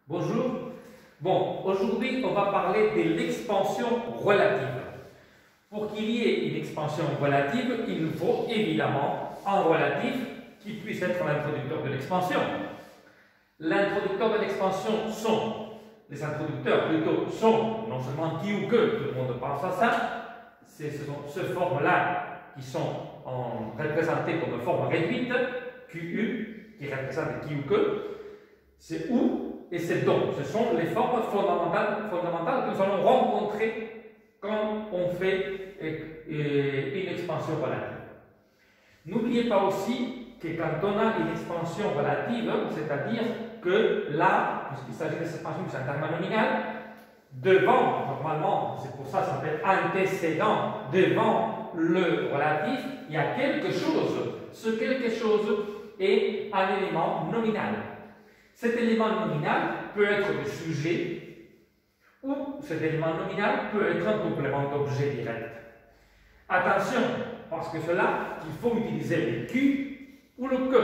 Bonjour. Bon, aujourd'hui, on va parler de l'expansion relative. Pour qu'il y ait une expansion relative, il nous faut évidemment un relatif qui puisse être l'introducteur de l'expansion. L'introducteur de l'expansion sont, les introducteurs plutôt, sont non seulement qui ou que, tout le monde pense à ça, ce sont ces formes-là qui sont représentées comme forme réduite, QU, qui représente qui ou que, c'est ou et c'est donc. Ce sont les formes fondamentales que nous allons rencontrer quand on fait une expansion relative. N'oubliez pas aussi que quand on a une expansion relative, c'est-à-dire que là, puisqu'il s'agit de cette expansion qui est un terme nominal, devant, normalement, c'est pour ça que ça s'appelle antécédent, devant le relatif, il y a quelque chose. Ce quelque chose est un élément nominal. Cet élément nominal peut être le sujet ou cet élément nominal peut être un complément d'objet direct. Attention, parce que cela, il faut utiliser le qui ou le que.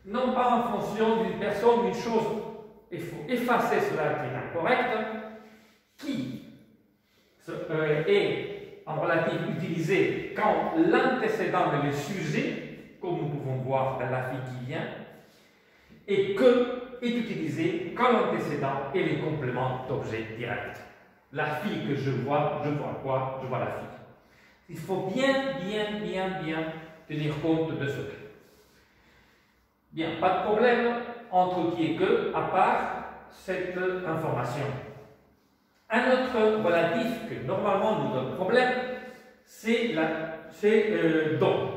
Non pas en fonction d'une personne, d'une chose. Il faut effacer cela qui est incorrect. Qui est en relatif utilisé quand l'antécédent est le sujet, comme nous pouvons voir dans la fille qui vient, et que est utilisé quand l'antécédent est les compléments d'objet direct. La fille que je vois quoi? Je vois la fille. Il faut bien tenir compte de ce cas. Bien, pas de problème entre qui et que, à part cette information. Un autre relatif que normalement nous donne problème, c'est donc.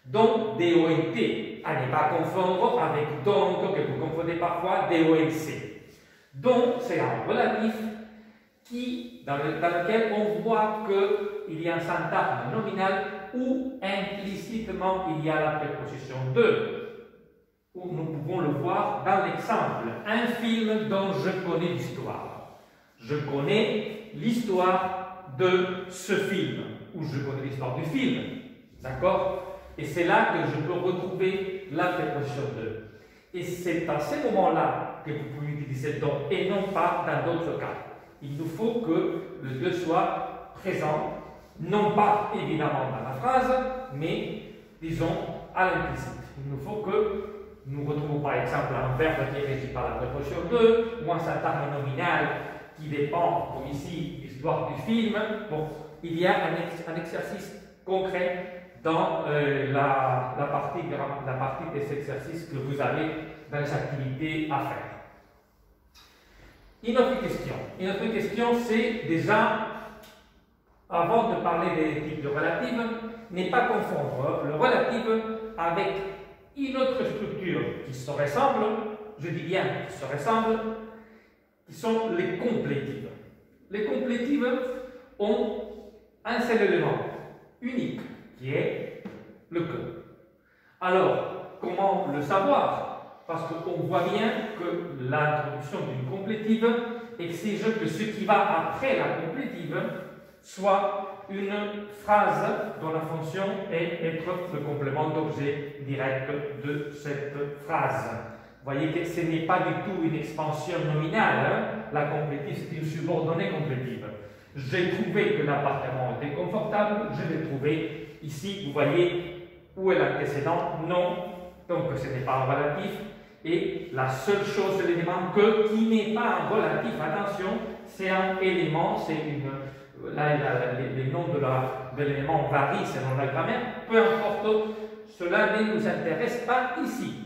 Donc, D-O-N-T, à ne pas confondre avec donc, que vous confondez parfois, D-O-N-C. Donc, c'est un relatif dans lequel on voit qu'il y a un syntagme nominal où implicitement il y a la préposition de. Où nous pouvons le voir dans l'exemple. Un film dont je connais l'histoire. Je connais l'histoire de ce film. Ou je connais l'histoire du film. D'accord? Et c'est là que je peux retrouver la préposition de. Et c'est à ce moment-là que vous pouvez utiliser donc et non pas dans d'autres cas. Il nous faut que le de soit présent, non pas évidemment dans la phrase, mais disons à l'implicite. Il nous faut que nous retrouvons par exemple un verbe qui est régi par la préposition de, ou un syntagme nominal qui dépend, comme ici, l'histoire du film. Bon, il y a un exercice concret dans la partie des exercices que vous avez dans les activités à faire. Une autre question, c'est déjà, avant de parler des types de relatives, ne pas confondre le relatif avec une autre structure qui se ressemble, je dis bien qui se ressemble, qui sont les complétives. Les complétives ont un seul élément, unique, qui est le que. Alors, comment le savoir? Parce qu'on voit bien que l'introduction d'une complétive exige que ce qui va après la complétive soit une phrase dont la fonction est être le complément d'objet direct de cette phrase. Vous voyez que ce n'est pas du tout une expansion nominale, hein? La complétive, c'est une subordonnée complétive. J'ai trouvé que l'appartement était confortable, je l'ai trouvé. Ici, vous voyez où est l'antécédent? Non. Donc, ce n'est pas un relatif. Et la seule chose, c'est l'élément que, qui n'est pas un relatif. Attention, c'est un élément, c'est une. Là, les noms de l'élément varient selon la grammaire. Peu importe, cela ne nous intéresse pas ici.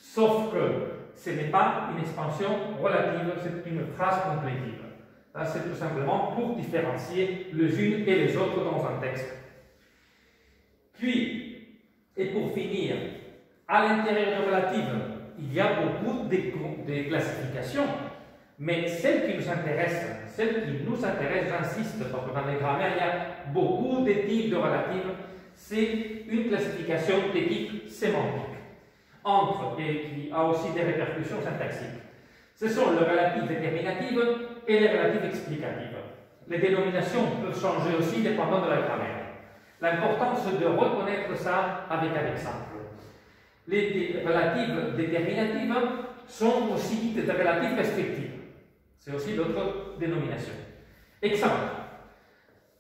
Sauf que ce n'est pas une expansion relative, c'est une phrase complétive. Là, c'est tout simplement pour différencier les unes et les autres dans un texte. Puis, et pour finir, à l'intérieur de relative, il y a beaucoup de classifications, mais celle qui nous intéresse, j'insiste, parce que dans les grammaires, il y a beaucoup de types de relatives, c'est une classification de type sémantique, et qui a aussi des répercussions syntaxiques. Ce sont les relatives déterminatives et les relatives explicatives. Les dénominations peuvent changer aussi dépendant de la grammaire. L'important, c'est de reconnaître ça avec un exemple. Les relatives déterminatives sont aussi dites de relatives restrictives. C'est aussi l'autre dénomination. Exemple.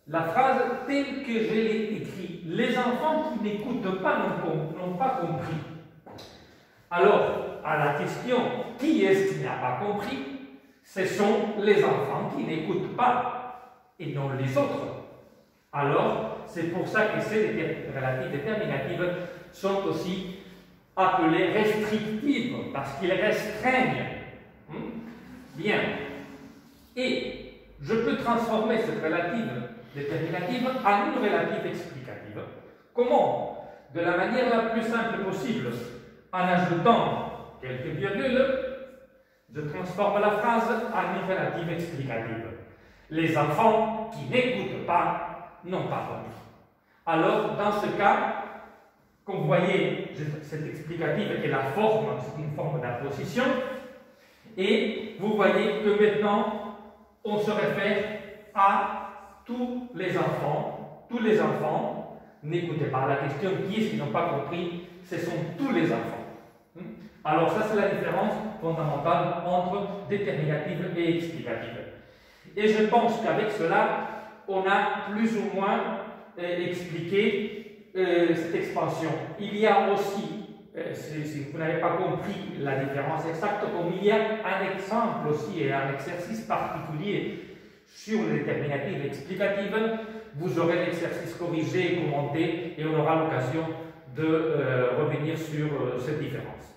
La phrase telle que je l'ai écrite, les enfants qui n'écoutent pas n'ont pas compris. Alors, à la question qui est-ce qui n'a pas compris, ce sont les enfants qui n'écoutent pas et non les autres. Alors, c'est pour ça que ces relatives déterminatives sont aussi appelées restrictives, parce qu'ils restreignent. Bien. Et je peux transformer cette relative déterminative en une relative explicative. Comment? De la manière la plus simple possible, en ajoutant quelques virgules, je transforme la phrase en une relative explicative. Les enfants qui n'écoutent pas n'ont pas compris. Alors, dans ce cas, comme vous voyez, cette explicative est la forme, c'est une forme d'apposition, et vous voyez que maintenant, on se réfère à tous les enfants. Tous les enfants, n'écoutez pas la question qui est-ce qu'ils n'ont pas compris, ce sont tous les enfants. Alors ça c'est la différence fondamentale entre déterminative et explicative. Et je pense qu'avec cela, on a plus ou moins expliqué cette expansion. Il y a aussi, si vous n'avez pas compris la différence exacte, comme il y a un exemple aussi et un exercice particulier sur les déterminatives explicatives, vous aurez l'exercice corrigé et commenté et on aura l'occasion de revenir sur cette différence.